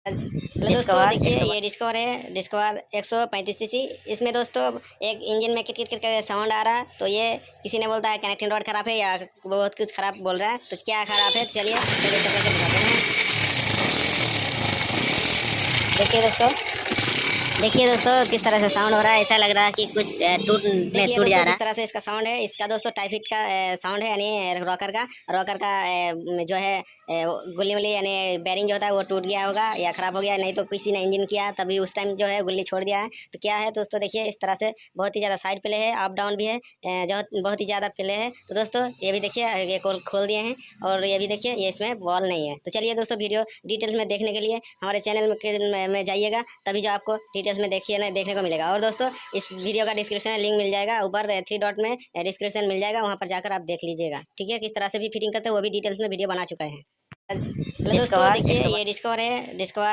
Hello दोस्तों, देखिए ये डिस्कवर है, डिस्कवर 135 सीसी। इसमें दोस्तों एक इंजन में किट किट किट कर साउंड आ रहा है। तो ये किसी ने बोलता है कनेक्टिंग रॉड खराब है या बहुत कुछ खराब बोल रहा है। तो क्या खराब है, तो चलिए करके दिखाते हैं। देखिए दोस्तों किस तरह से साउंड हो रहा है। ऐसा लग रहा है कि कुछ टूट जा रहा है। किस तरह से इसका साउंड है। इसका दोस्तों टाइफिट का साउंड है, यानी रॉकर का जो है गुल्ली वुल्ली यानी बैरिंग जो होता है वो टूट गया होगा या खराब हो गया, नहीं तो किसी ने इंजन किया तभी उस टाइम जो है गुल्ली छोड़ दिया है। तो क्या है दोस्तों, देखिए इस तरह से बहुत ही ज़्यादा साइड प्ले है, अप डाउन भी है, जो बहुत ही ज़्यादा प्ले है। तो दोस्तों ये भी देखिए, ये खोल दिए हैं और ये भी देखिए ये इसमें बॉल नहीं है। तो चलिए दोस्तों, वीडियो डिटेल्स में देखने के लिए हमारे चैनल में जाइएगा, तभी जो आपको डिटेल्स में देखने को मिलेगा। और दोस्तों इस वीडियो का डिस्क्रिप्शन में लिंक मिल जाएगा, ऊपर 3 डॉट में डिस्क्रिप्शन मिल जाएगा, वहाँ पर जाकर आप देख लीजिएगा। ठीक है, किस तरह से भी फिटिंग करते हैं वो भी डिटेल्स में वीडियो बना चुका है। हेलो दोस्तों, देखिए ये डिस्कवर है, डिस्कवर